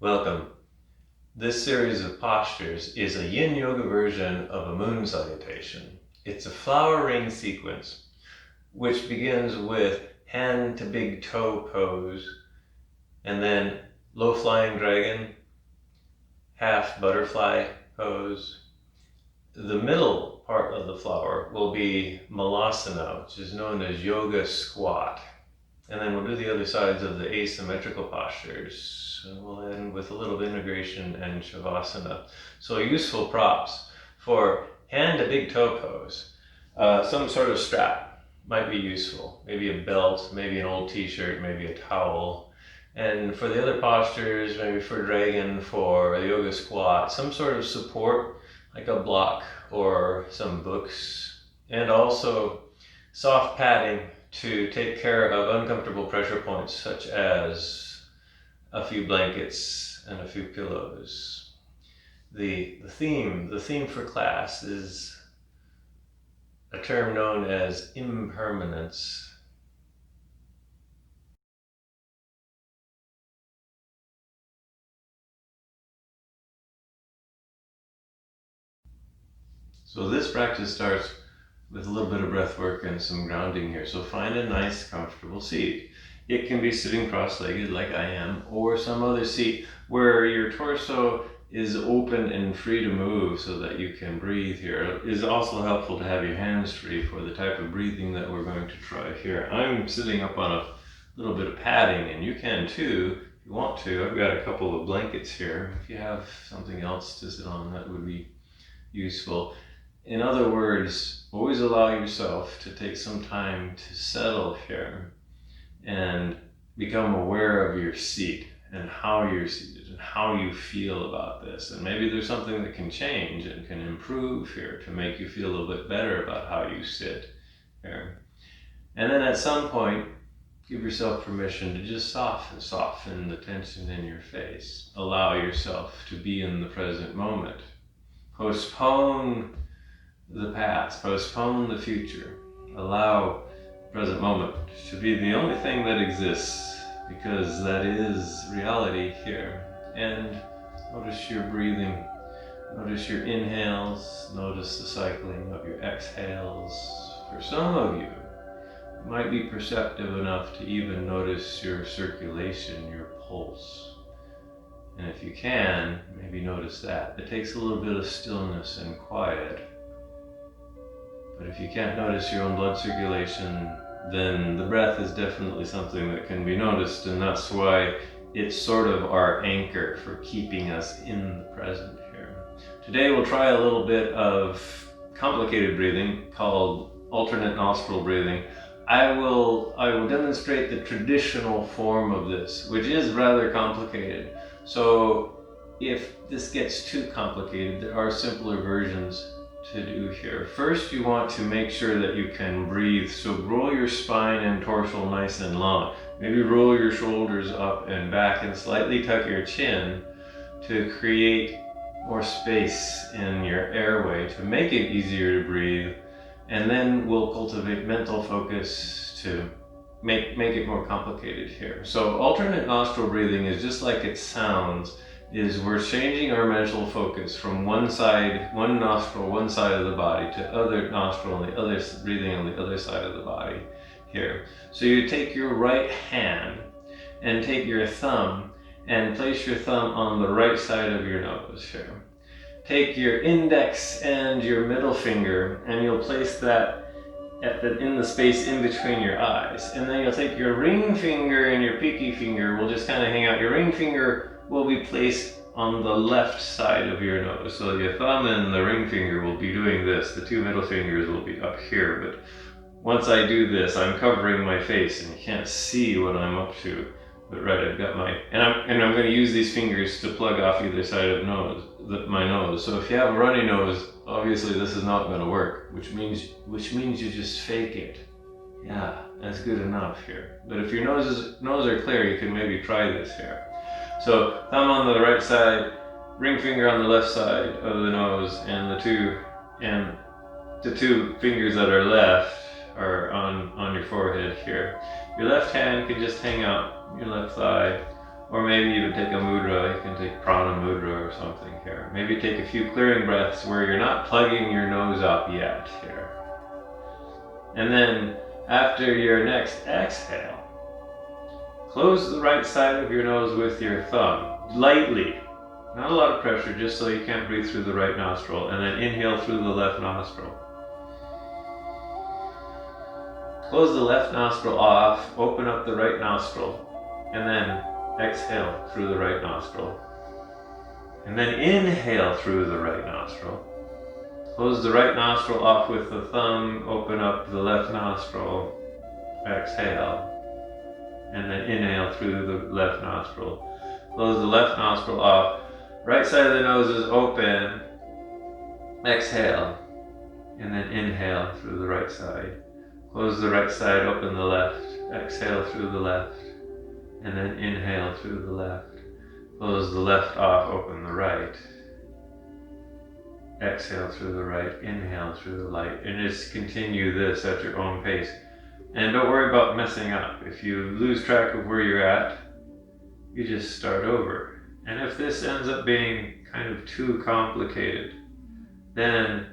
Welcome. This series of postures is a yin yoga version of a moon salutation. It's a flower ring sequence which begins with hand to big toe pose and then low flying dragon, half butterfly pose. The middle part of the flower will be malasana, which is known as yoga squat. And then we'll do the other sides of the asymmetrical postures. We'll end with a little integration and shavasana. So useful props for hand to big toe pose. Some sort of strap might be useful. Maybe a belt, maybe an old t-shirt, maybe a towel. And for the other postures, maybe for dragon, for the yoga squat, some sort of support like a block or some books. And also soft padding to take care of uncomfortable pressure points such as a few blankets and a few pillows. The theme for class is a term known as impermanence. So this practice starts with a little bit of breath work and some grounding here. So find a nice, comfortable seat. It can be sitting cross-legged like I am, or some other seat where your torso is open and free to move so that you can breathe here. It is also helpful to have your hands free for the type of breathing that we're going to try here. I'm sitting up on a little bit of padding, and you can too if you want to. I've got a couple of blankets here. If you have something else to sit on, that would be useful. In other words, always allow yourself to take some time to settle here and become aware of your seat and how you're seated and how you feel about this. And maybe there's something that can change and can improve here to make you feel a little bit better about how you sit here. And then at some point, give yourself permission to just soften the tension in your face. Allow yourself to be in the present moment. Postpone the past, postpone the future. Allow the present moment to be the only thing that exists, because that is reality here. And notice your breathing. Notice your inhales. Notice the cycling of your exhales. For some of you, it might be perceptive enough to even notice your circulation, your pulse. And if you can, maybe notice that. It takes a little bit of stillness and quiet. But if you can't notice your own blood circulation, then the breath is definitely something that can be noticed, and that's why it's sort of our anchor for keeping us in the present here. Today we'll try a little bit of complicated breathing called alternate nostril breathing. I will demonstrate the traditional form of this, which is rather complicated. So if this gets too complicated, there are simpler versions to do here. First, you want to make sure that you can breathe. So roll your spine and torso nice and long. Maybe roll your shoulders up and back and slightly tuck your chin to create more space in your airway to make it easier to breathe. And then we'll cultivate mental focus to make it more complicated here. So alternate nostril breathing is just like it sounds, is we're changing our mental focus from one side, one nostril, one side of the body, to other nostril and the other, breathing on the other side of the body here. So you take your right hand and take your thumb and place your thumb on the right side of your nose here. Take your index and your middle finger and you'll place that in the space in between your eyes. And then you'll take your ring finger and your pinky finger will just kind of hang out. Your ring finger will be placed on the left side of your nose. So your thumb and the ring finger will be doing this. The two middle fingers will be up here. But once I do this, I'm covering my face and you can't see what I'm up to. But right, I've got my, and I'm going to use these fingers to plug off either side of my nose. So if you have a runny nose, obviously this is not going to work, which means you just fake it. Yeah, that's good enough here. But if your nose are clear, you can maybe try this here. So thumb on the right side, ring finger on the left side of the nose, and the two fingers that are left are on your forehead here. Your left hand can just hang out your left thigh, Or maybe even take a mudra. You can take prana mudra or something here. Maybe take a few clearing breaths where you're not plugging your nose up yet here. And then after your next exhale, close the right side of your nose with your thumb, lightly. Not a lot of pressure, just so you can't breathe through the right nostril. And then inhale through the left nostril. Close the left nostril off, open up the right nostril, and then exhale through the right nostril. And then inhale through the right nostril. Close the right nostril off with the thumb, open up the left nostril, exhale. And then inhale through the left nostril. Close the left nostril off. Right side of the nose is open. Exhale. And then inhale through the right side. Close the right side, open the left. Exhale through the left. And then inhale through the left. Close the left off, open the right. Exhale through the right, inhale through the light. And just continue this at your own pace. And don't worry about messing up. If you lose track of where you're at, you just start over. And if this ends up being kind of too complicated, then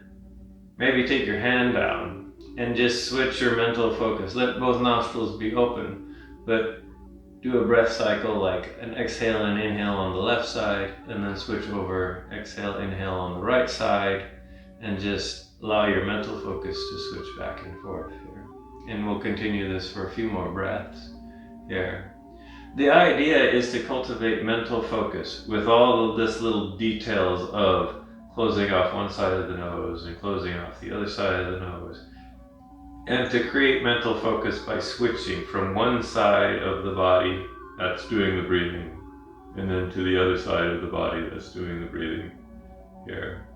maybe take your hand down and just switch your mental focus. Let both nostrils be open, but do a breath cycle like an exhale and inhale on the left side, and then switch over, exhale, inhale on the right side, and just allow your mental focus to switch back and forth here. And we'll continue this for a few more breaths here. The idea is to cultivate mental focus with all of this little details of closing off one side of the nose and closing off the other side of the nose. And to create mental focus by switching from one side of the body that's doing the breathing, and then to the other side of the body that's doing the breathing here.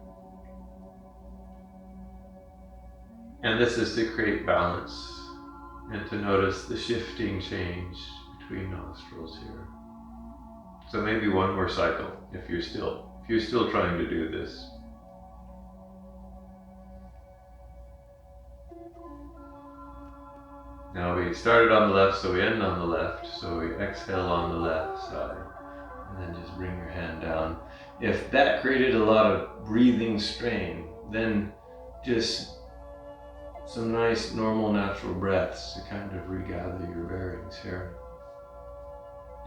And this is to create balance and to notice the shifting change between nostrils here. So maybe one more cycle if you're still trying to do this. Now we started on the left, so we end on the left. So we exhale on the left side, and then just bring your hand down. If that created a lot of breathing strain, then just some nice, normal, natural breaths to kind of regather your bearings here.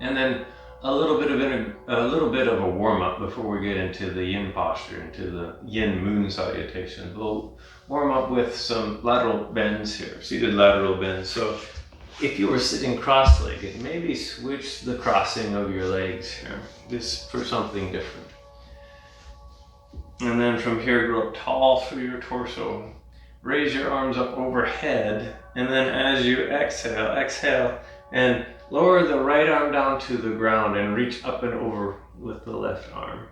And then a little bit of a warm-up before we get into the yin posture, into the yin moon salutation. We'll warm up with some lateral bends here, seated lateral bends. So if you were sitting cross-legged, maybe switch the crossing of your legs here, this for something different. And then from here, grow up tall through your torso. Raise your arms up overhead, and then as you exhale, and lower the right arm down to the ground and reach up and over with the left arm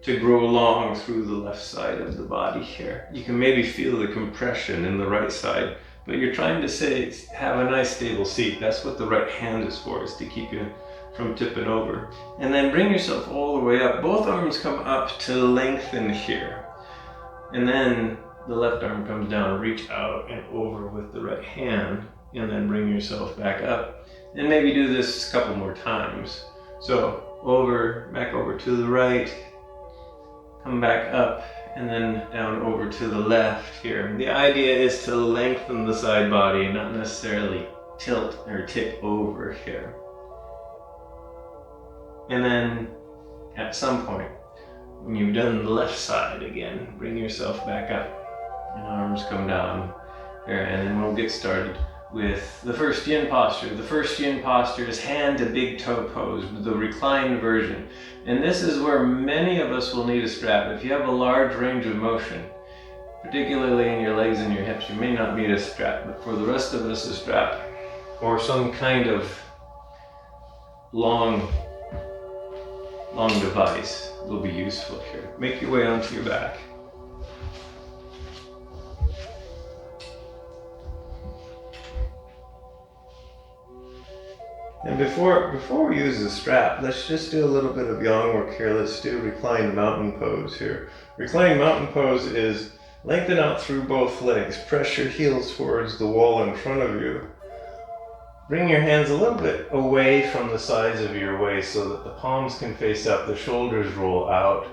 to grow long through the left side of the body here. You can maybe feel the compression in the right side, but you're trying to have a nice stable seat. That's what the right hand is for, is to keep you from tipping over. And then bring yourself all the way up. Both arms come up to lengthen here. And then the left arm comes down, reach out and over with the right hand, and then bring yourself back up. And maybe do this a couple more times. So back over to the right, come back up, and then down over to the left here. The idea is to lengthen the side body, not necessarily tilt or tip over here. And then at some point, when you've done the left side again, bring yourself back up and arms come down here, and then we'll get started with the first yin posture. The first yin posture is hand to big toe pose, the reclined version. And this is where many of us will need a strap. If you have a large range of motion, particularly in your legs and your hips, you may not need a strap, but for the rest of us, a strap or some kind of long device will be useful here. Make your way onto your back. And before we use the strap, let's just do a little bit of yang work here. Let's do reclined mountain pose here. Reclined mountain pose is lengthen out through both legs. Press your heels towards the wall in front of you. Bring your hands a little bit away from the sides of your waist so that the palms can face up, the shoulders roll out,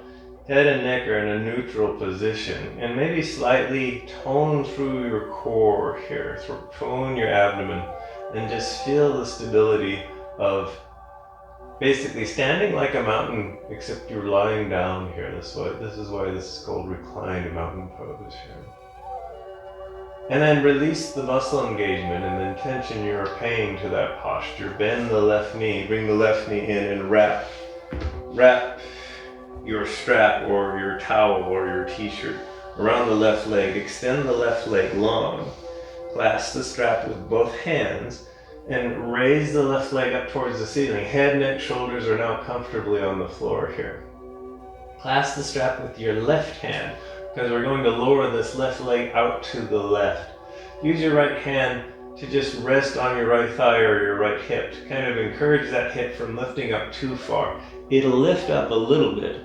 head and neck are in a neutral position, and maybe slightly tone through your core here, tone your abdomen, and just feel the stability of basically standing like a mountain, except you're lying down here. This is why this is called reclined mountain pose here. And then release the muscle engagement and the intention you're paying to that posture. Bend the left knee, bring the left knee in and wrap your strap or your towel or your t-shirt around the left leg. Extend the left leg long. Clasp the strap with both hands and raise the left leg up towards the ceiling. Head, neck, shoulders are now comfortably on the floor here. Clasp the strap with your left hand, because we're going to lower this left leg out to the left. Use your right hand to just rest on your right thigh or your right hip to kind of encourage that hip from lifting up too far. It'll lift up a little bit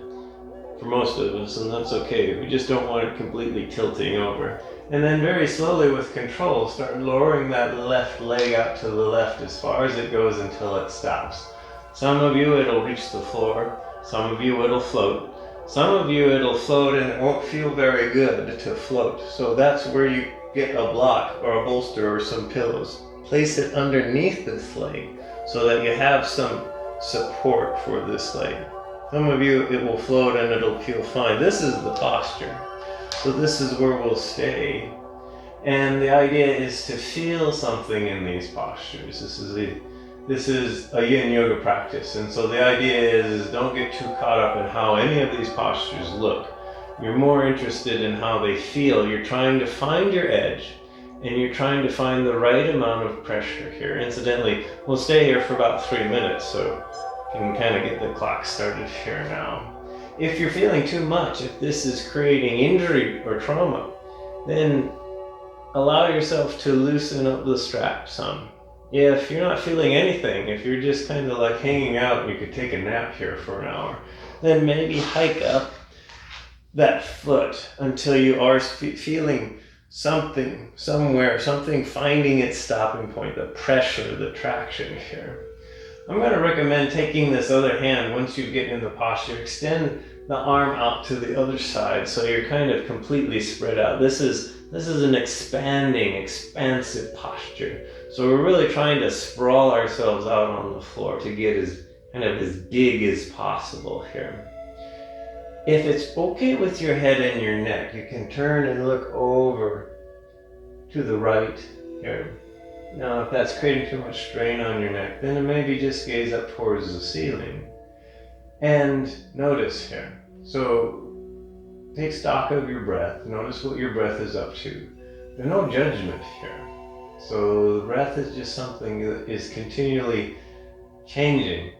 for most of us, and that's okay. We just don't want it completely tilting over. And then very slowly with control, start lowering that left leg out to the left as far as it goes until it stops. Some of you it'll reach the floor, some of you it'll float. Some of you it'll float and it won't feel very good to float. So that's where you get a block or a bolster or some pillows. Place it underneath this leg so that you have some support for this leg. Some of you it will float and it'll feel fine. This is the posture. So this is where we'll stay. And the idea is to feel something in these postures. This is a yin yoga practice, and so the idea is don't get too caught up in how any of these postures look. You're more interested in how they feel. You're trying to find your edge, and you're trying to find the right amount of pressure here. Incidentally, we'll stay here for about 3 minutes, so you can kind of get the clock started here now. If you're feeling too much, if this is creating injury or trauma, then allow yourself to loosen up the strap some. If you're not feeling anything, if you're just kind of like hanging out and you could take a nap here for an hour, then maybe hike up that foot until you are feeling something somewhere, something finding its stopping point, the pressure, the traction here. I'm going to recommend taking this other hand once you get in the posture, extend the arm out to the other side so you're kind of completely spread out. This is an expanding, expansive posture. So we're really trying to sprawl ourselves out on the floor to get as big as possible here. If it's okay with your head and your neck, you can turn and look over to the right here. Now, if that's creating too much strain on your neck, then maybe just gaze up towards the ceiling and notice here. So take stock of your breath. Notice what your breath is up to. There's no judgment here. So the breath is just something that is continually changing.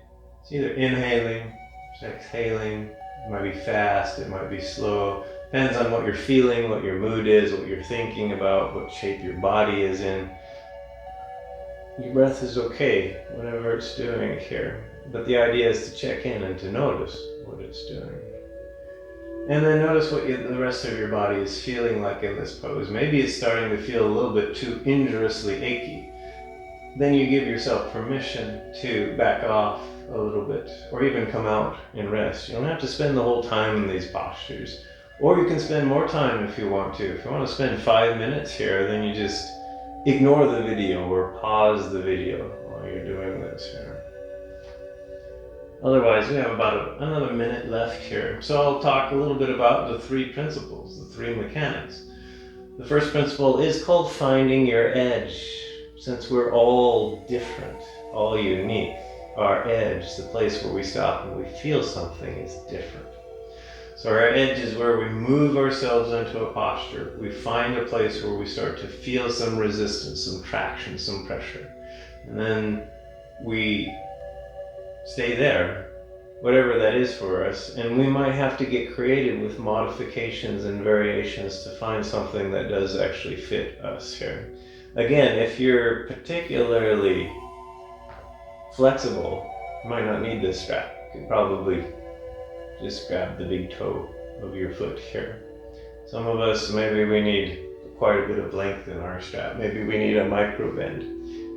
It's either inhaling, it's exhaling. It might be fast, it might be slow. Depends on what you're feeling, what your mood is, what you're thinking about, what shape your body is in. Your breath is okay, whatever it's doing here. But the idea is to check in and to notice what it's doing. And then notice what the rest of your body is feeling like in this pose. Maybe it's starting to feel a little bit too injuriously achy. Then you give yourself permission to back off a little bit, or even come out and rest. You don't have to spend the whole time in these postures. Or you can spend more time if you want to. If you want to spend 5 minutes here, then you just ignore the video or pause the video while you're doing this here. Otherwise, we have about another minute left here. So I'll talk a little bit about the 3 principles, the 3 mechanics. The first principle is called finding your edge. Since we're all different, all unique, our edge, the place where we stop and we feel something, is different. So our edge is where we move ourselves into a posture. We find a place where we start to feel some resistance, some traction, some pressure. And then we stay there, whatever that is for us. And we might have to get creative with modifications and variations to find something that does actually fit us here. Again, if you're particularly flexible, you might not need this strap. You could probably just grab the big toe of your foot here. Some of us, maybe we need quite a bit of length in our strap. Maybe we need a micro bend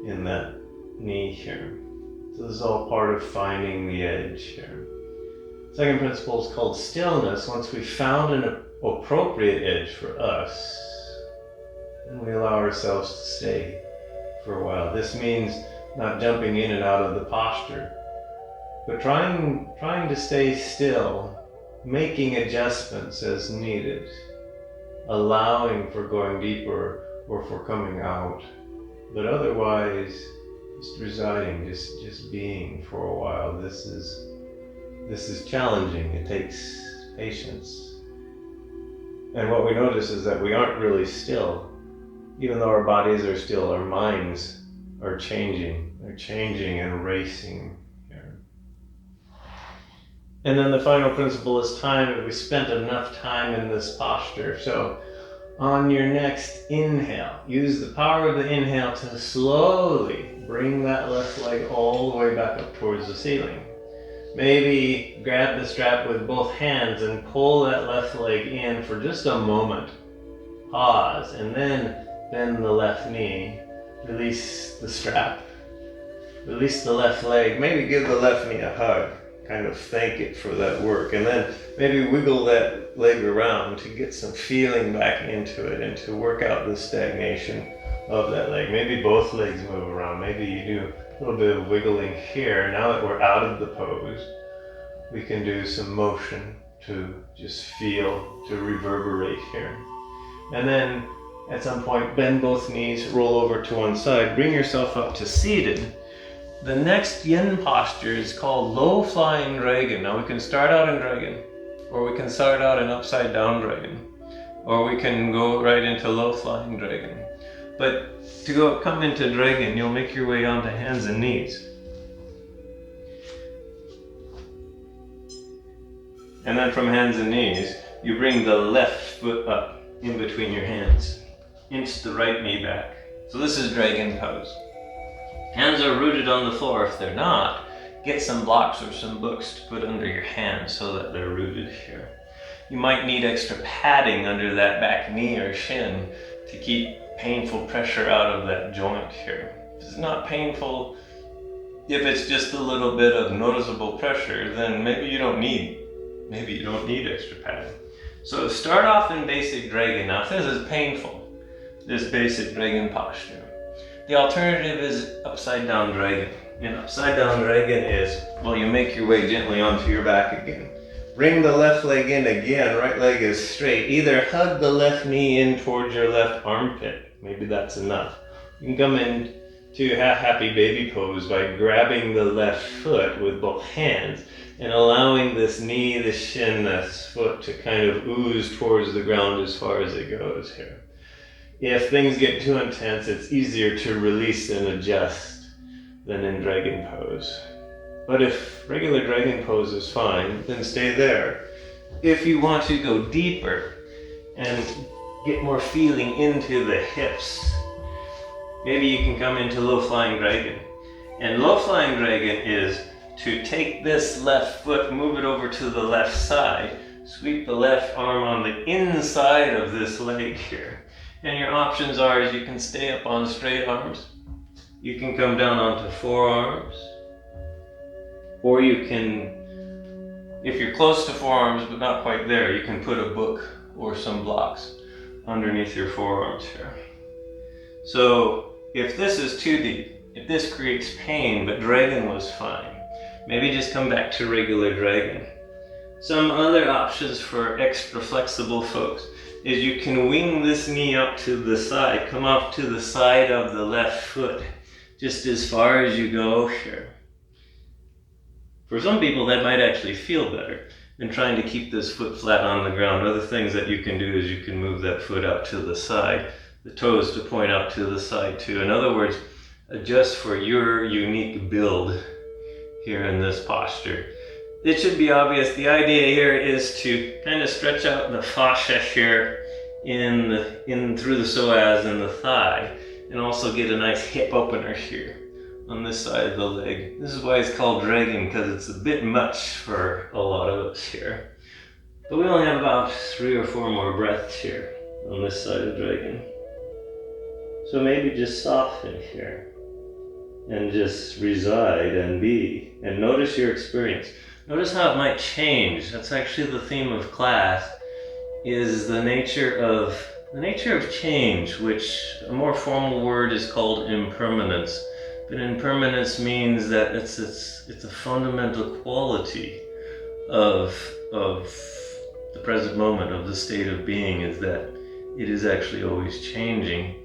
in that knee here. So this is all part of finding the edge here. Second principle is called stillness. Once we've found an appropriate edge for us, then we allow ourselves to stay for a while. This means not jumping in and out of the posture, but trying to stay still, making adjustments as needed, allowing for going deeper or for coming out, but otherwise just residing, just being for a while. This is challenging. It takes patience. And what we notice is that we aren't really still. Even though our bodies are still, our minds are changing. They're changing and racing here. And then the final principle is time. We spent enough time in this posture. So on your next inhale, use the power of the inhale to slowly bring that left leg all the way back up towards the ceiling. Maybe grab the strap with both hands and pull that left leg in for just a moment. Pause, and then bend the left knee. Release the strap. Release the left leg. Maybe give the left knee a hug. Kind of thank it for that work. And then maybe wiggle that leg around to get some feeling back into it and to work out the stagnation of that leg. Maybe both legs move around. Maybe you do a little bit of wiggling here. Now that we're out of the pose, we can do some motion to just feel, to reverberate here. And then at some point, bend both knees, roll over to one side, bring yourself up to seated. The next yin posture is called low flying dragon. Now we can start out in dragon, or we can start out in upside down dragon, or we can go right into low flying dragon. But to come into dragon, you'll make your way onto hands and knees. And then from hands and knees, you bring the left foot up in between your hands. Inch the right knee back. So this is dragon pose. Hands are rooted on the floor. If they're not, get some blocks or some books to put under your hands so that they're rooted here. You might need extra padding under that back knee or shin to keep painful pressure out of that joint here. If it's not painful, if it's just a little bit of noticeable pressure, then maybe you don't need extra padding. So start off in basic dragon. Now if this is painful, this basic dragon posture, the alternative is upside down dragon. And upside down dragon is, well, you make your way gently onto your back again. Bring the left leg in again, right leg is straight. Either hug the left knee in towards your left armpit. Maybe that's enough. You can come into happy baby pose by grabbing the left foot with both hands and allowing this knee, this shin, this foot to kind of ooze towards the ground as far as it goes here. If things get too intense, it's easier to release and adjust than in dragon pose. But if regular dragon pose is fine, then stay there. If you want to go deeper and get more feeling into the hips, maybe you can come into low flying dragon. And low flying dragon is to take this left foot, move it over to the left side, sweep the left arm on the inside of this leg here. And your options are is you can stay up on straight arms, you can come down onto forearms, or you can, if you're close to forearms but not quite there, you can put a book or some blocks underneath your forearms here. So if this is too deep, if this creates pain but dragon was fine, maybe just come back to regular dragon. Some other options for extra flexible folks is you can wing this knee up to the side, come off to the side of the left foot, just as far as you go here. For some people that might actually feel better than trying to keep this foot flat on the ground. Other things that you can do is you can move that foot out to the side, the toes to point out to the side too. In other words, adjust for your unique build here in this posture. It should be obvious. The idea here is to kind of stretch out the fascia here in through the psoas and the thigh, and also get a nice hip opener here on this side of the leg. This is why it's called dragon, because it's a bit much for a lot of us here. But we only have about 3 or 4 more breaths here on this side of dragon. So maybe just soften here. and just reside and be, and notice your experience. Notice how it might change. That's actually the theme of class, is the nature of change, which a more formal word is called impermanence. But impermanence means that it's a fundamental quality of the present moment, of the state of being, is that it is actually always changing.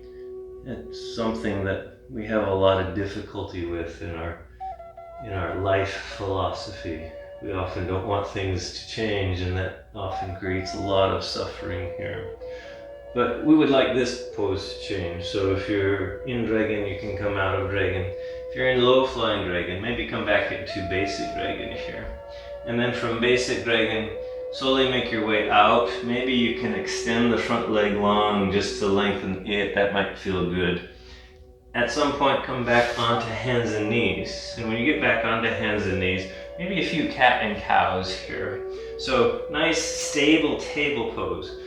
It's something that we have a lot of difficulty with in our life philosophy. We often don't want things to change, and that often creates a lot of suffering here. But we would like this pose to change. So if you're in dragon, you can come out of dragon. If you're in low flying dragon, maybe come back into basic dragon here. And then from basic dragon, slowly make your way out. Maybe you can extend the front leg long just to lengthen it. That might feel good. At some point, come back onto hands and knees. And when you get back onto hands and knees, maybe a few cat and cows here. So nice stable table pose.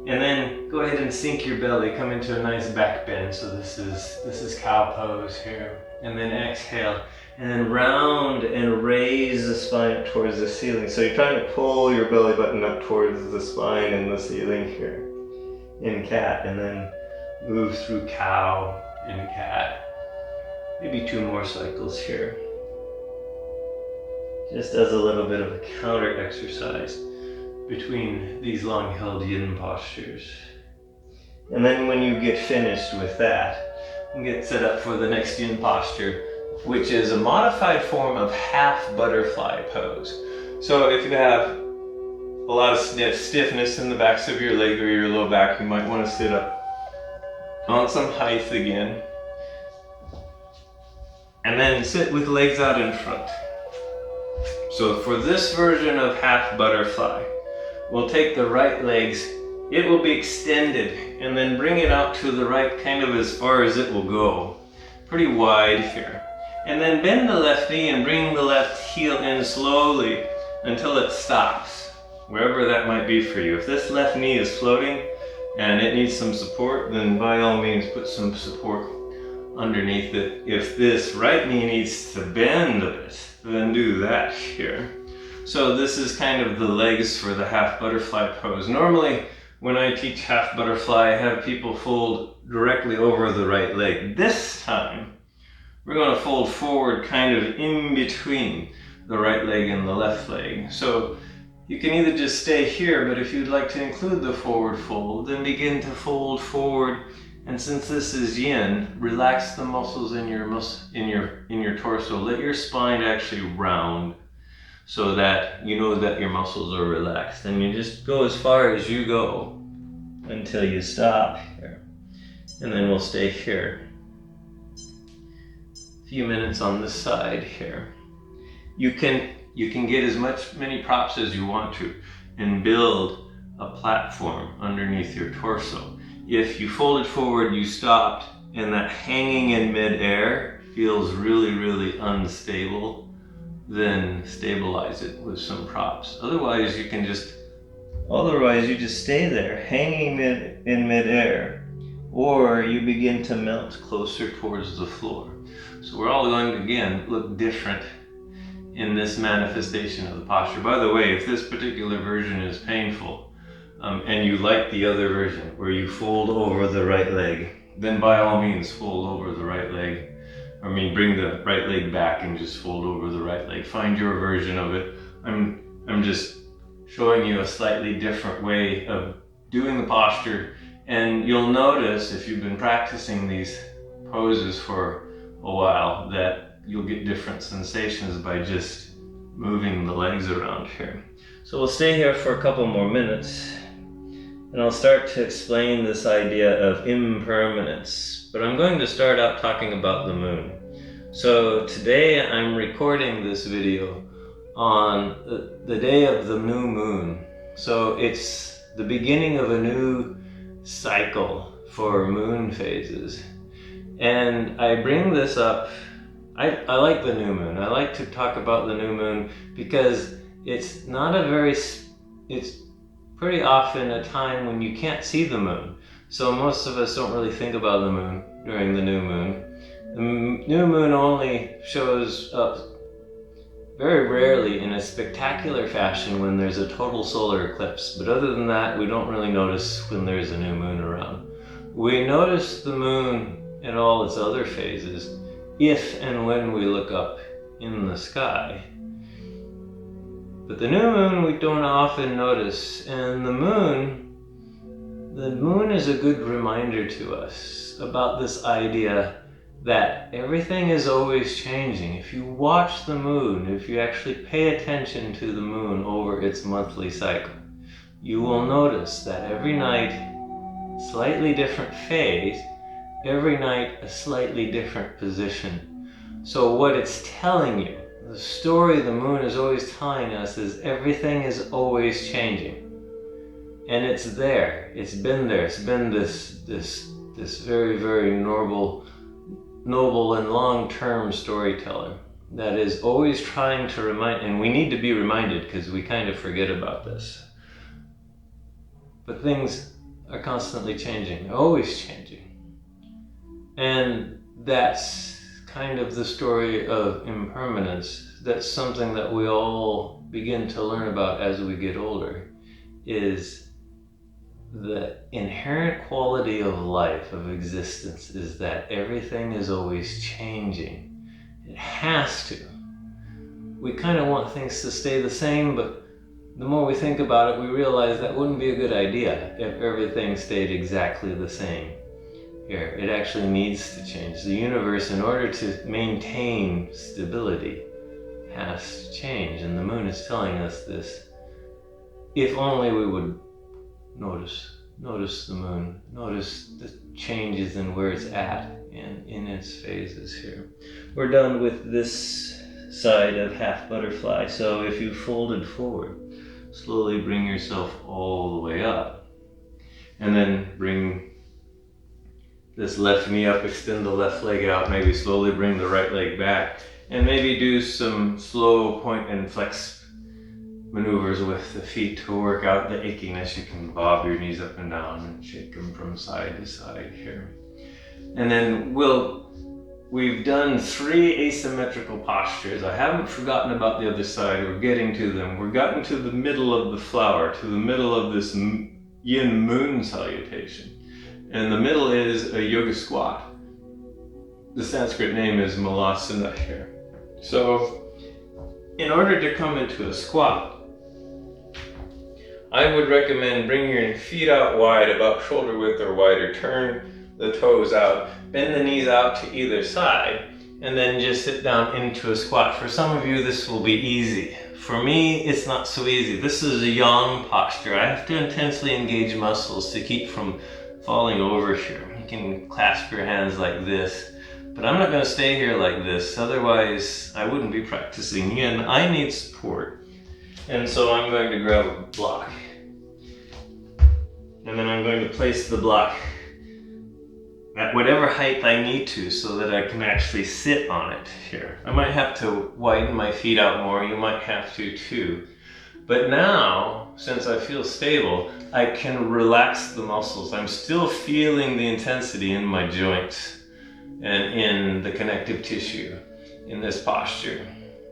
And then go ahead and sink your belly, come into a nice back bend. So this is cow pose here. And then exhale, and then round and raise the spine up towards the ceiling. So you're trying to pull your belly button up towards the spine and the ceiling here in cat, and then move through cow and cat. Maybe 2 more cycles here. Just as a little bit of a counter exercise between these long-held yin postures. And then when you get finished with that, you get set up for the next yin posture, which is a modified form of half butterfly pose. So if you have a lot of stiffness in the backs of your leg or your low back, you might want to sit up on some height again. And then sit with legs out in front. So for this version of half butterfly, we'll take the right legs, it will be extended, and then bring it out to the right, kind of as far as it will go. Pretty wide here. And then bend the left knee and bring the left heel in slowly until it stops, wherever that might be for you. If this left knee is floating and it needs some support, then by all means put some support underneath it. If this right knee needs to bend a bit, then do that here. So this is kind of the legs for the half butterfly pose. Normally, when I teach half butterfly, I have people fold directly over the right leg. This time, we're going to fold forward kind of in between the right leg and the left leg. So you can either just stay here, but if you'd like to include the forward fold, then begin to fold forward. And since this is yin, relax the muscles in your torso. Let your spine actually round so that you know that your muscles are relaxed. And you just go as far as you go until you stop here. And then we'll stay here. A few minutes on this side here. You can get as many props as you want to and build a platform underneath your torso. If you folded forward, you stopped, and that hanging in midair feels really, really unstable, then stabilize it with some props. Otherwise, you just stay there, hanging in midair, or you begin to melt closer towards the floor. So we're all going to, again, look different in this manifestation of the posture. By the way, if this particular version is painful, and you like the other version where you fold over the right leg, then by all means fold over the right leg. Bring the right leg back and just fold over the right leg. Find your version of it. I'm just showing you a slightly different way of doing the posture, and you'll notice if you've been practicing these poses for a while that you'll get different sensations by just moving the legs around here. So we'll stay here for a couple more minutes, and I'll start to explain this idea of impermanence. But I'm going to start out talking about the moon. So today I'm recording this video on the day of the new moon. So it's the beginning of a new cycle for moon phases. And I bring this up, I like the new moon. I like to talk about the new moon because it's pretty often a time when you can't see the moon. So most of us don't really think about the moon during the new moon. The new moon only shows up very rarely in a spectacular fashion when there's a total solar eclipse, but other than that, we don't really notice when there's a new moon around. We notice the moon in all its other phases if and when we look up in the sky. But the new moon we don't often notice, and the moon is a good reminder to us about this idea that everything is always changing. If you watch the moon, if you actually pay attention to the moon over its monthly cycle, you will notice that every night, slightly different phase, every night a slightly different position. So what it's telling you, the story the moon is always telling us, is everything is always changing. And it's there, it's been there, it's been this very, very noble and long-term storyteller that is always trying to remind, and we need to be reminded because we kind of forget about this. But things are constantly changing, they're always changing. And that's kind of the story of impermanence. That's something that we all begin to learn about as we get older, is the inherent quality of life, of existence, is that everything is always changing. It has to. We kind of want things to stay the same, but the more we think about it, we realize that wouldn't be a good idea if everything stayed exactly the same. Here, it actually needs to change. The universe, in order to maintain stability, has to change, and the moon is telling us this. If only we would notice the moon, notice the changes in where it's at in its phases here. We're done with this side of half butterfly, so if you folded forward, slowly bring yourself all the way up, and then bring this left knee up, extend the left leg out, maybe slowly bring the right leg back, and maybe do some slow point and flex maneuvers with the feet to work out the achiness. You can bob your knees up and down and shake them from side to side here. And then we've done 3 asymmetrical postures. I haven't forgotten about the other side. We're getting to them. We're gotten to the middle of the flower, to the middle of this yin moon salutation. And the middle is a yoga squat. The Sanskrit name is Malasana here. So in order to come into a squat, I would recommend bringing your feet out wide, about shoulder width or wider. Turn the toes out, bend the knees out to either side, and then just sit down into a squat. For some of you, this will be easy. For me, it's not so easy. This is a yang posture. I have to intensely engage muscles to keep from falling over here. You can clasp your hands like this, but I'm not going to stay here like this. Otherwise, I wouldn't be practicing yin. I need support. And so I'm going to grab a block. And then I'm going to place the block at whatever height I need to so that I can actually sit on it here. I might have to widen my feet out more. You might have to too. But now, since I feel stable, I can relax the muscles. I'm still feeling the intensity in my joints and in the connective tissue in this posture.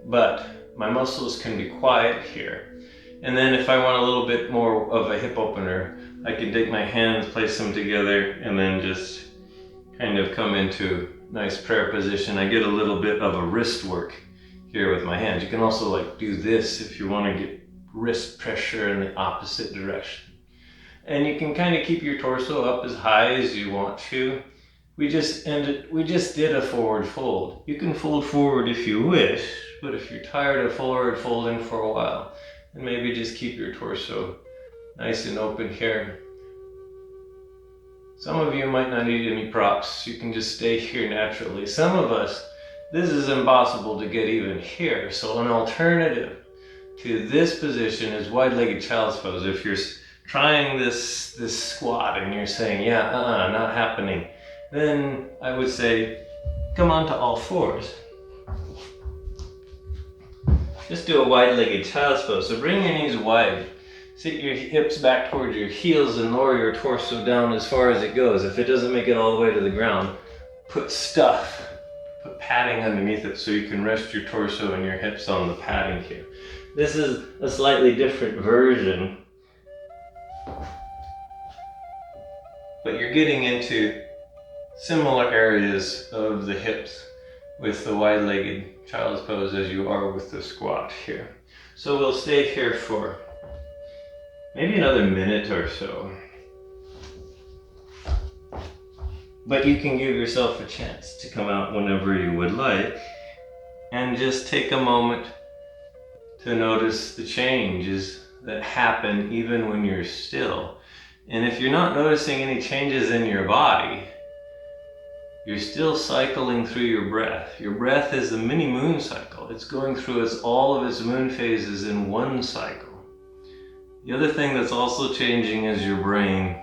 But my muscles can be quiet here. And then if I want a little bit more of a hip opener, I can take my hands, place them together, and then just kind of come into nice prayer position. I get a little bit of a wrist work here with my hands. You can also like do this if you want to get wrist pressure in the opposite direction. And you can kind of keep your torso up as high as you want to. We just did a forward fold. You can fold forward if you wish, but if you're tired of forward folding for a while, then maybe just keep your torso nice and open here. Some of you might not need any props. You can just stay here naturally. Some of us, this is impossible to get even here. So an alternative to this position is wide-legged child's pose. If you're trying this squat and you're saying, yeah, not happening, then I would say, come on to all fours. Just do a wide-legged child's pose. So bring your knees wide. Sit your hips back towards your heels and lower your torso down as far as it goes. If it doesn't make it all the way to the ground, put stuff put padding underneath it so you can rest your torso and your hips on the padding here. This is a slightly different version, but you're getting into similar areas of the hips with the wide-legged child's pose as you are with the squat here. So we'll stay here for maybe another minute or so. But you can give yourself a chance to come out whenever you would like and just take a moment to notice the changes that happen even when you're still. And if you're not noticing any changes in your body, you're still cycling through your breath. Your breath is a mini moon cycle. It's going through all of its moon phases in one cycle. The other thing that's also changing is your brain.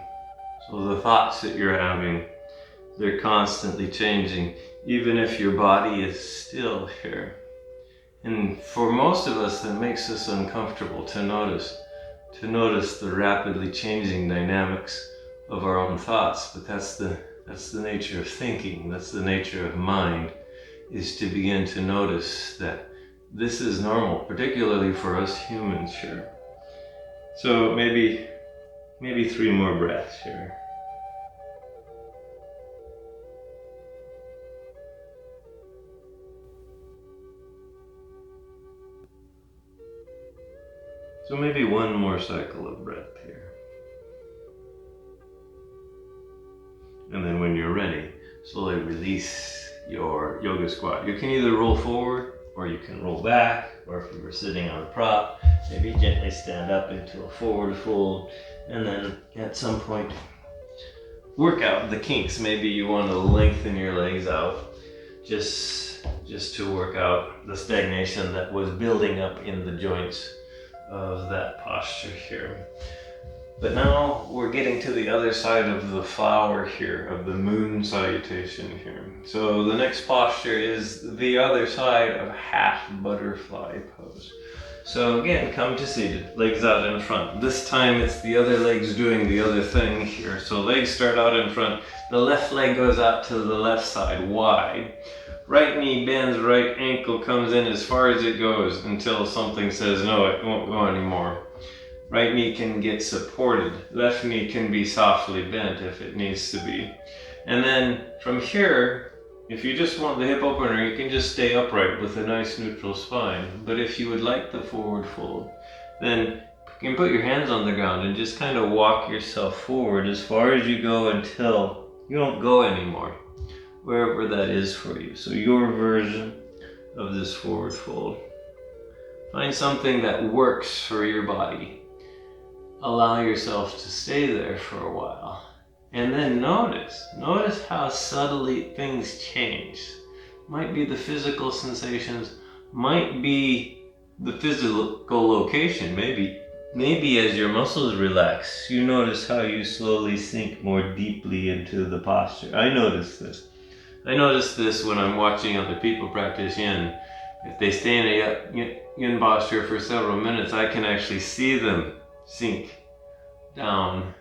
So the thoughts that you're having, they're constantly changing, even if your body is still here. And for most of us, that makes us uncomfortable to notice the rapidly changing dynamics of our own thoughts. But that's the nature of thinking. That's the nature of mind, is to begin to notice that this is normal, particularly for us humans here. So maybe 3 more breaths here. So maybe 1 more cycle of breath here. And then when you're ready, slowly release your yoga squat. You can either roll forward, or you can roll back, or if you were sitting on a prop, maybe gently stand up into a forward fold, and then at some point work out the kinks. Maybe you want to lengthen your legs out just to work out the stagnation that was building up in the joints of that posture here. But now we're getting to the other side of the flower here, of the moon salutation here. So the next posture is the other side of half butterfly pose. So again, come to seated, legs out in front. This time it's the other legs doing the other thing here. So legs start out in front, the left leg goes out to the left side wide. Right knee bends, right ankle comes in as far as it goes until something says no, it won't go anymore. Right knee can get supported. Left knee can be softly bent if it needs to be. And then from here, if you just want the hip opener, you can just stay upright with a nice neutral spine. But if you would like the forward fold, then you can put your hands on the ground and just kind of walk yourself forward as far as you go until you don't go anymore, wherever that is for you. So your version of this forward fold. Find something that works for your body. Allow yourself to stay there for a while. And then notice how subtly things change. Might be the physical sensations, might be the physical location. Maybe as your muscles relax, you notice how you slowly sink more deeply into the posture. I notice this when I'm watching other people practice yin. If they stay in a yin posture for several minutes, I can actually see them sink down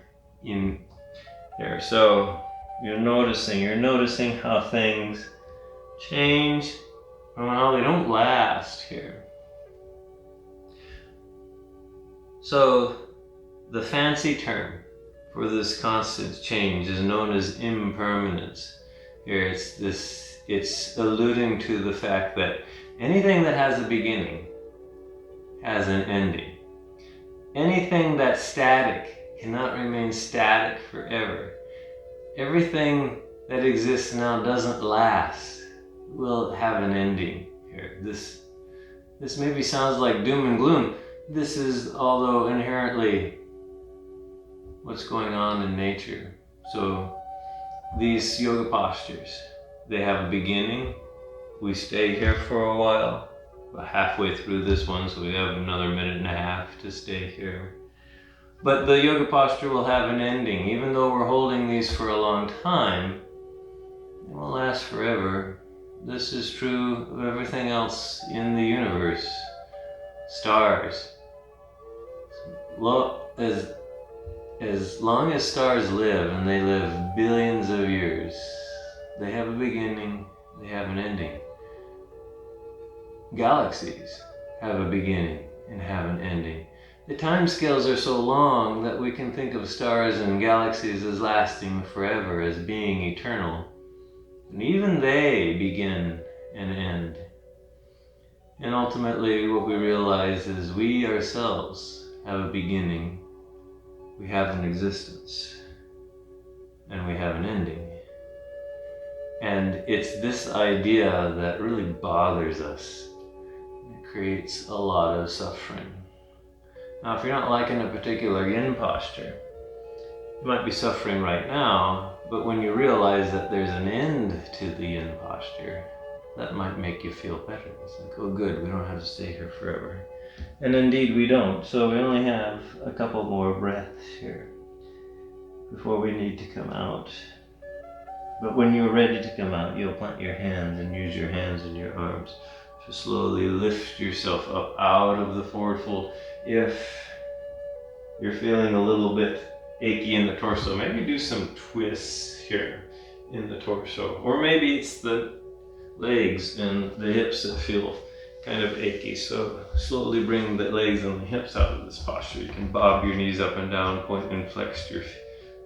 in there. So you're noticing how things change and how they don't last here. So the fancy term for this constant change is known as impermanence. Here it's alluding to the fact that anything that has a beginning has an ending. Anything that's static cannot remain static forever. Everything that exists now doesn't last, will have an ending here. This maybe sounds like doom and gloom. This is, although inherently, what's going on in nature. So these yoga postures, they have a beginning. We stay here for a while. We're halfway through this one, so we have another minute and a half to stay here. But the yoga posture will have an ending. Even though we're holding these for a long time, it won't last forever. This is true of everything else in the universe. Stars. As long as stars live, and they live billions of years, they have a beginning they have an ending. Galaxies have a beginning and have an ending. The time scales are so long that we can think of stars and galaxies as lasting forever, as being eternal. And even they begin and end. And ultimately what we realize is we ourselves have a beginning, we have an existence, and we have an ending. And it's this idea that really bothers us. It creates a lot of suffering. Now, if you're not liking a particular yin posture, you might be suffering right now, but when you realize that there's an end to the yin posture, that might make you feel better. It's like, oh good, we don't have to stay here forever. And indeed we don't, so we only have a couple more breaths here before we need to come out. But when you're ready to come out, you'll plant your hands and use your hands and your arms to slowly lift yourself up out of the forward fold. If you're feeling a little bit achy in the torso, maybe do some twists here in the torso. Or maybe it's the legs and the hips that feel kind of achy. So slowly bring the legs and the hips out of this posture. You can bob your knees up and down, point and flex your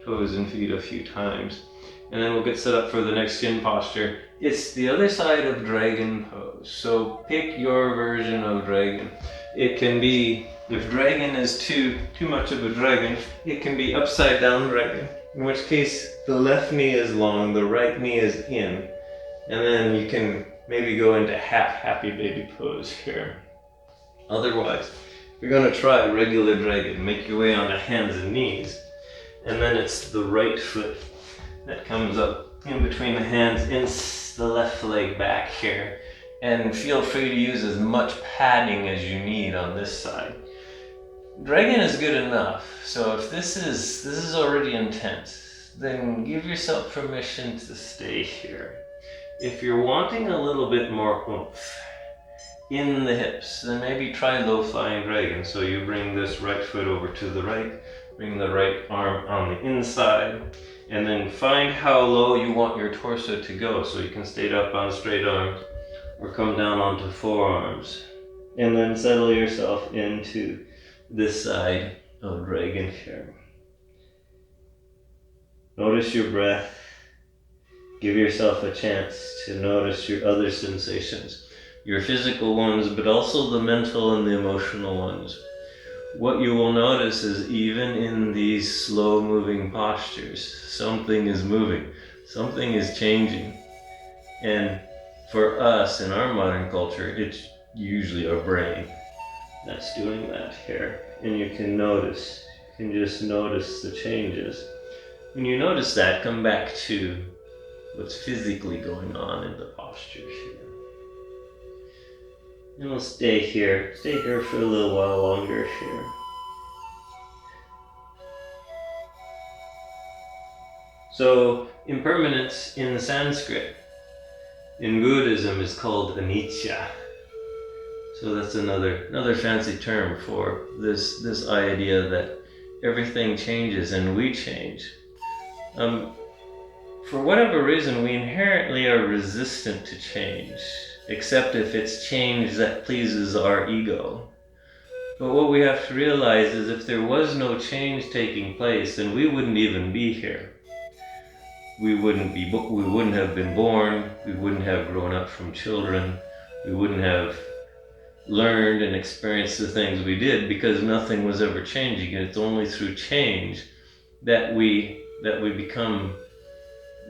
toes and feet a few times. And then we'll get set up for the next yin posture. It's the other side of dragon pose. So pick your version of dragon. It can be, if dragon is too much of a dragon, it can be upside down dragon. In which case the left knee is long, the right knee is in. And then you can maybe go into half happy baby pose here. Otherwise, if you're gonna try regular dragon, make your way onto hands and knees. And then it's the right foot that comes up in between the hands, in the left leg back here. And feel free to use as much padding as you need on this side. Dragon is good enough, so if this is already intense, then give yourself permission to stay here. If you're wanting a little bit more oomph in the hips, then maybe try low flying dragon. So you bring this right foot over to the right, bring the right arm on the inside, and then find how low you want your torso to go. So you can stay up on straight arms or come down onto forearms. And then settle yourself into this side of dragon here. Notice your breath. Give yourself a chance to notice your other sensations, your physical ones, but also the mental and the emotional ones. What you will notice is even in these slow moving postures, something is moving, something is changing. And for us in our modern culture, it's usually our brain that's doing that here. And you can notice, you can just notice the changes. When you notice that, come back to what's physically going on in the postures here. And we'll stay here for a little while longer here. So, impermanence in Sanskrit, in Buddhism, is called anicca. So that's another fancy term for this idea that everything changes and we change. For whatever reason, we inherently are resistant to change, except if it's change that pleases our ego. But what we have to realize is if there was no change taking place, then we wouldn't even be here. We wouldn't have been born, we wouldn't have grown up from children, we wouldn't have learned and experienced the things we did because nothing was ever changing. And it's only through change that we become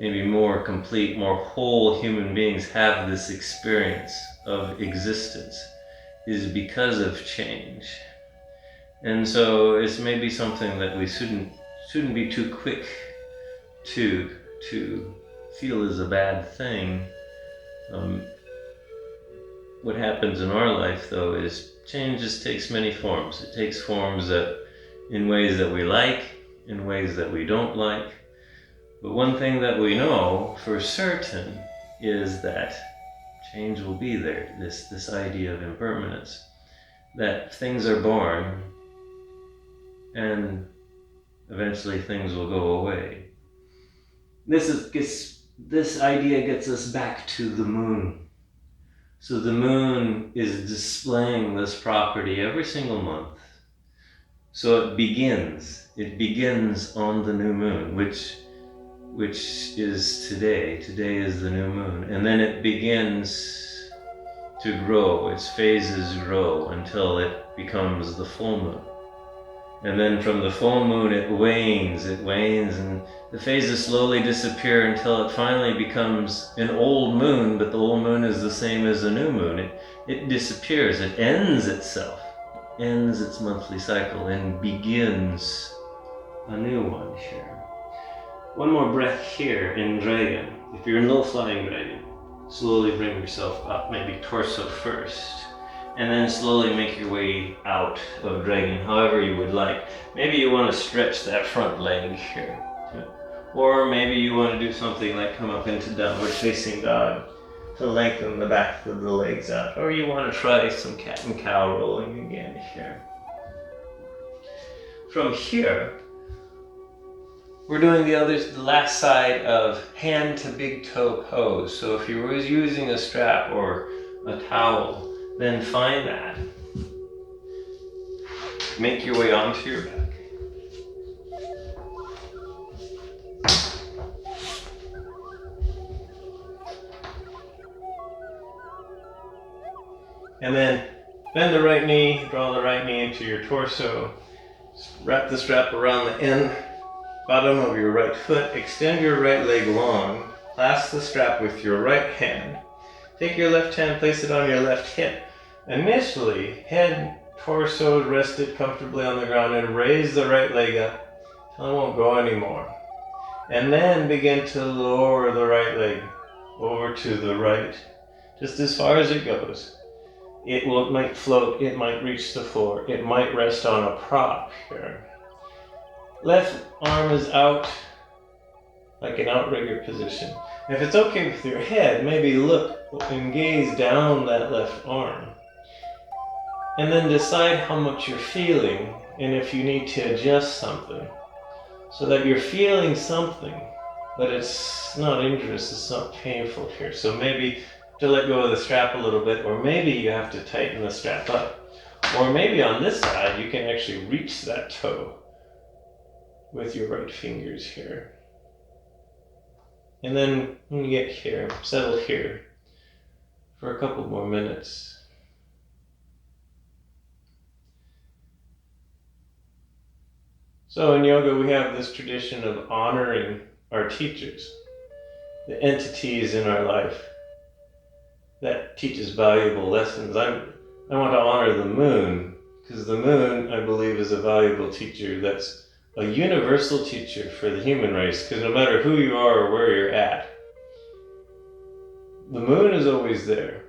maybe more complete, more whole human beings, have this experience of existence, is because of change. And so it's maybe something that we shouldn't be too quick to feel is a bad thing. What happens in our life though is change just takes many forms. It takes forms that in ways that we like, in ways that we don't like. But one thing that we know for certain is that change will be there. This idea of impermanence, that things are born and eventually things will go away. This gets this idea gets us back to the moon. So the moon is displaying this property every single month. So it begins on the new moon, which is today. Today is the new moon. And then it begins to grow, its phases grow until it becomes the full moon. And then from the full moon it wanes, and the phases slowly disappear until it finally becomes an old moon, but the old moon is the same as a new moon. It disappears, it ends itself, ends its monthly cycle, and begins a new one here. One more breath here in dragon. If you're in low flying dragon, slowly bring yourself up, maybe torso first. And then slowly make your way out of dragon, however you would like. Maybe you want to stretch that front leg here. Or maybe you want to do something like come up into downward facing dog to lengthen the back of the legs out. Or you want to try some cat and cow rolling again here. From here, we're doing the last side of hand to big toe pose. So if you were using a strap or a towel, then find that. Make your way onto your back. And then bend the right knee, draw the right knee into your torso. Wrap the strap around the end, bottom of your right foot. Extend your right leg long. Clasp the strap with your right hand. Take your left hand, place it on your left hip. Initially, head, torso rested comfortably on the ground, and raise the right leg up until it won't go anymore. And then begin to lower the right leg over to the right, just as far as it goes. It might float, it might reach the floor, it might rest on a prop here. Left arm is out, like an outrigger position. If it's okay with your head, maybe look and gaze down that left arm. And then decide how much you're feeling and if you need to adjust something. So that you're feeling something, but it's not injurious, it's not painful here. So maybe to let go of the strap a little bit, or maybe you have to tighten the strap up. Or maybe on this side, you can actually reach that toe with your right fingers here. And then when you get here, settle here for a couple more minutes. So in yoga, we have this tradition of honoring our teachers, the entities in our life that teach us valuable lessons. I want to honor the moon, because the moon, I believe, is a valuable teacher that's a universal teacher for the human race, because no matter who you are or where you're at, the moon is always there,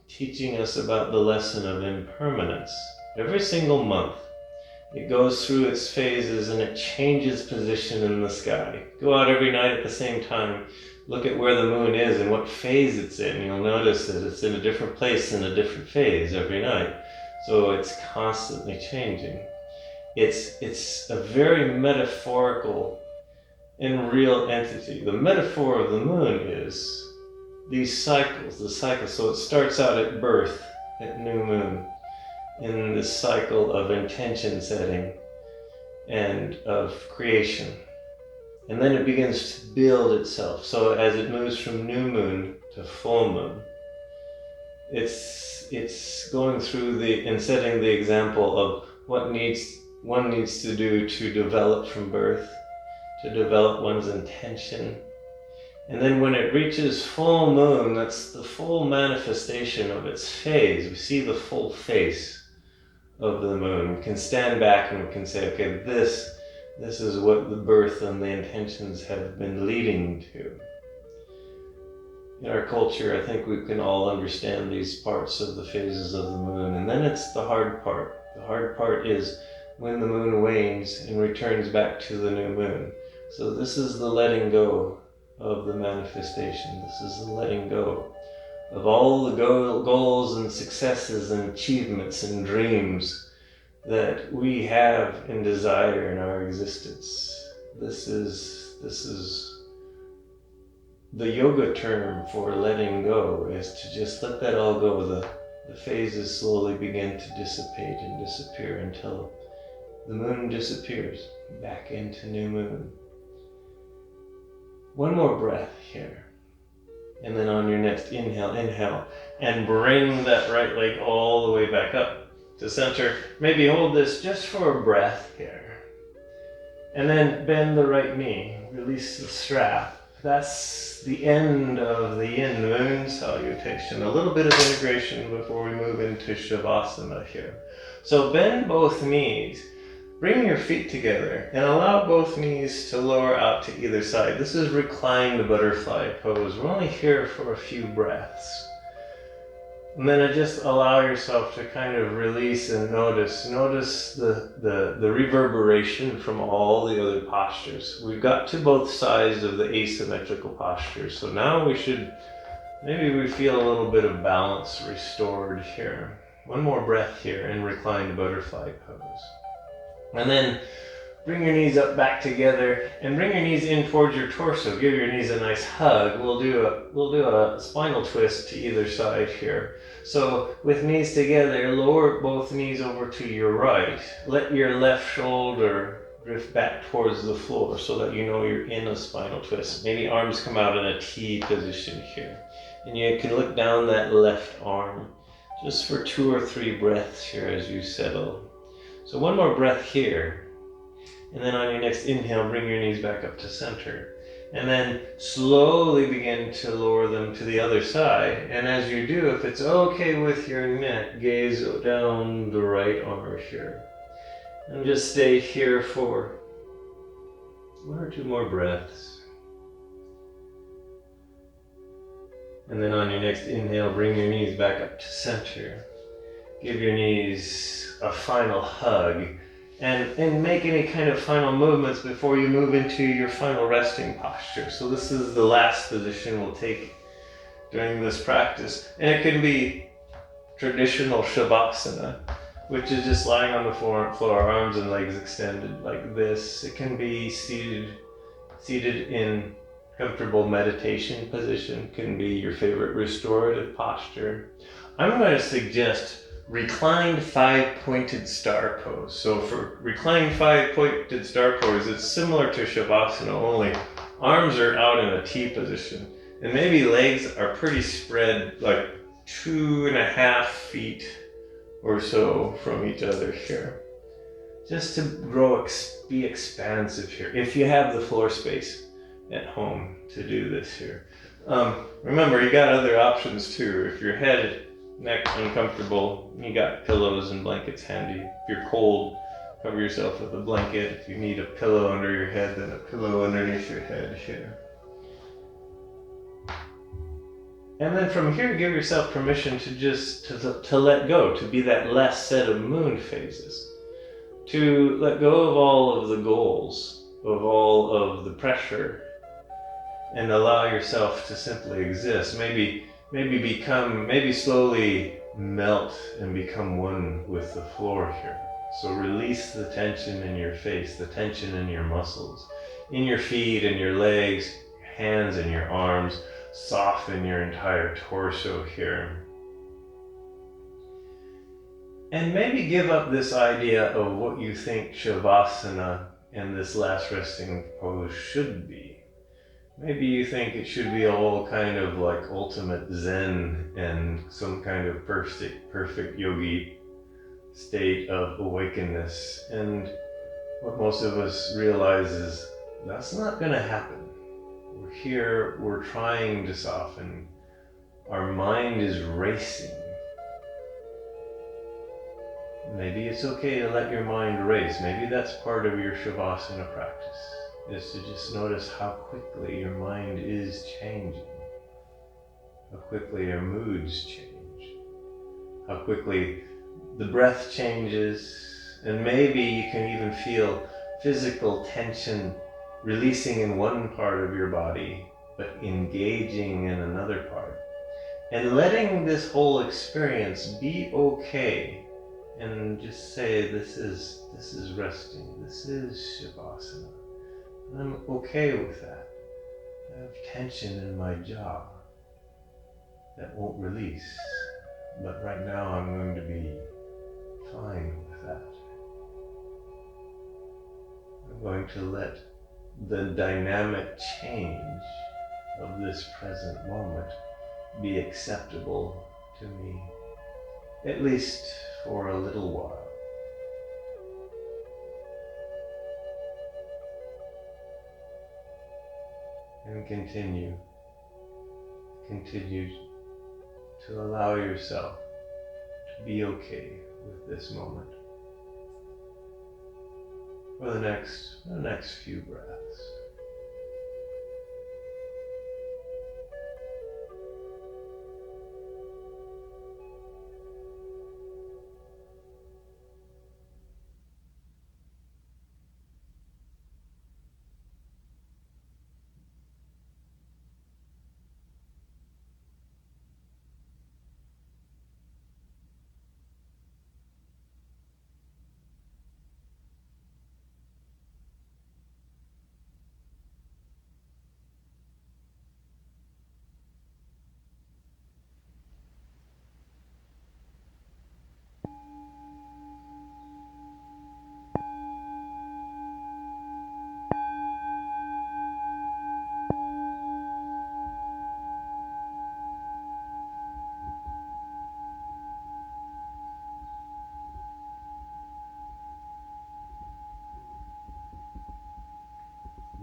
teaching us about the lesson of impermanence. Every single month, it goes through its phases and it changes position in the sky. Go out every night at the same time, look at where the moon is and what phase it's in. You'll notice that it's in a different place in a different phase every night. So it's constantly changing. It's a very metaphorical and real entity. The metaphor of the moon is these cycles, the cycle. So it starts out at birth, at new moon, in this cycle of intention setting and of creation. And then it begins to build itself. So as it moves from new moon to full moon, it's going through and setting the example of what one needs to do to develop from birth, to develop one's intention. And then when it reaches full moon, that's the full manifestation of its phase. We see the full face of the moon. We can stand back and we can say, okay, this is what the birth and the intentions have been leading to. In our culture, I think we can all understand these parts of the phases of the moon. And then it's the hard part. The hard part is when the moon wanes and returns back to the new moon. So this is the letting go of the manifestation. This is the letting go of all the goals and successes and achievements and dreams that we have and desire in our existence. This is the yoga term for letting go is to just let that all go. The phases slowly begin to dissipate and disappear until the moon disappears back into new moon. One more breath here. And then on your next inhale, and bring that right leg all the way back up to center. Maybe hold this just for a breath here. And then bend the right knee, release the strap. That's the end of the yin moon salutation. A little bit of integration before we move into Shavasana here. So bend both knees. Bring your feet together and allow both knees to lower out to either side. This is reclined butterfly pose. We're only here for a few breaths. And then just allow yourself to kind of release and notice the reverberation from all the other postures. We've got to both sides of the asymmetrical postures. So now maybe we feel a little bit of balance restored here. One more breath here in reclined butterfly pose. And then bring your knees up back together and bring your knees in towards your torso. Give your knees a nice hug. We'll do a spinal twist to either side here. So with knees together, lower both knees over to your right. Let your left shoulder drift back towards the floor so that you know you're in a spinal twist. Maybe arms come out in a T position here. And you can look down that left arm just for 2 or 3 breaths here as you settle. So one more breath here, and then on your next inhale, bring your knees back up to center. And then slowly begin to lower them to the other side. And as you do, if it's okay with your neck, gaze down the right arm here. And just stay here for 1 or 2 more breaths. And then on your next inhale, bring your knees back up to center. Give your knees a final hug and make any kind of final movements before you move into your final resting posture. So this is the last position we'll take during this practice. And it can be traditional Shavasana, which is just lying on the floor, arms and legs extended like this. It can be seated in comfortable meditation position, can be your favorite restorative posture. I'm going to suggest reclined 5-pointed star pose. So for reclined 5-pointed star pose, it's similar to Shavasana, only arms are out in a T position. And maybe legs are pretty spread, like 2.5 feet or so from each other here. Just to be expansive here, if you have the floor space at home to do this here. Remember, you got other options too. If your head, neck uncomfortable, you got pillows and blankets handy. If you're cold, cover yourself with a blanket. If you need a pillow under your head, then a pillow underneath your head here. And then from here, give yourself permission to just to let go, to be that last set of moon phases. To let go of all of the goals, of all of the pressure, and allow yourself to simply exist. Maybe slowly melt and become one with the floor here. So release the tension in your face, the tension in your muscles, in your feet and your legs, your hands and your arms. Soften your entire torso here. And maybe give up this idea of what you think Shavasana and this last resting pose should be. Maybe you think it should be all kind of like ultimate Zen and some kind of perfect yogi state of awakeness. And what most of us realize is that's not going to happen. We're here, we're trying to soften. Our mind is racing. Maybe it's okay to let your mind race. Maybe that's part of your Shavasana practice, is to just notice how quickly your mind is changing, how quickly your moods change, how quickly the breath changes, and maybe you can even feel physical tension releasing in one part of your body, but engaging in another part. And letting this whole experience be okay, and just say, this is resting, this is Shavasana. And I'm okay with that. I have tension in my jaw that won't release, but right now I'm going to be fine with that. I'm going to let the dynamic change of this present moment be acceptable to me, at least for a little while. And continue to allow yourself to be okay with this moment for the next few breaths.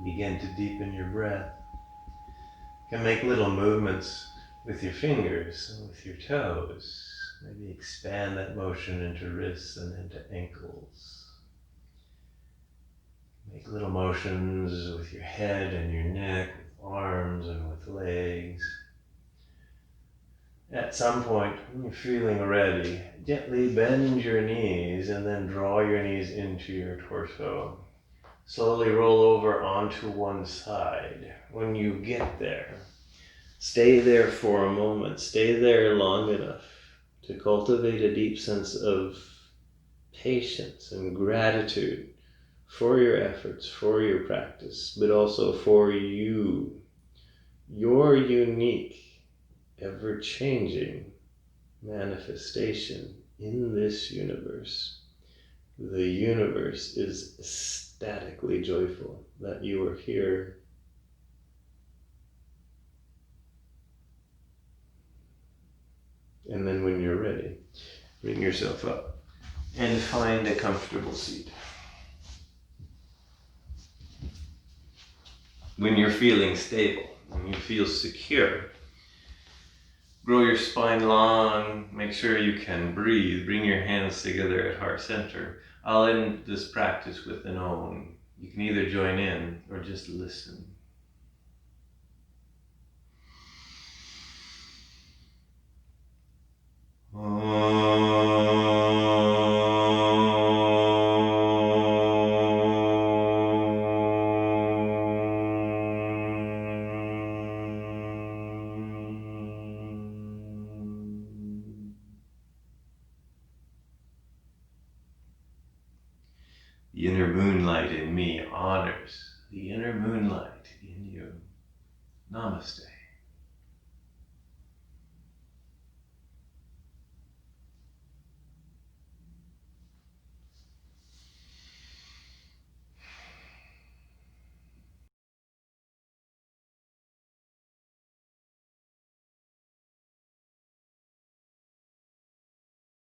Begin to deepen your breath. You can make little movements with your fingers and with your toes. Maybe expand that motion into wrists and into ankles. Make little motions with your head and your neck, with arms and with legs. At some point, when you're feeling ready, gently bend your knees and then draw your knees into your torso. Slowly roll over onto one side. When you get there, stay there for a moment. Stay there long enough to cultivate a deep sense of patience and gratitude for your efforts, for your practice, but also for you, your unique, ever-changing manifestation in this universe. The universe is ecstatically joyful that you are here. And then when you're ready, bring yourself up and find a comfortable seat. When you're feeling stable, when you feel secure, grow your spine long, make sure you can breathe, bring your hands together at heart center. I'll end this practice with an Om. You can either join in or just listen. The inner moonlight in me honors the inner moonlight in you. Namaste.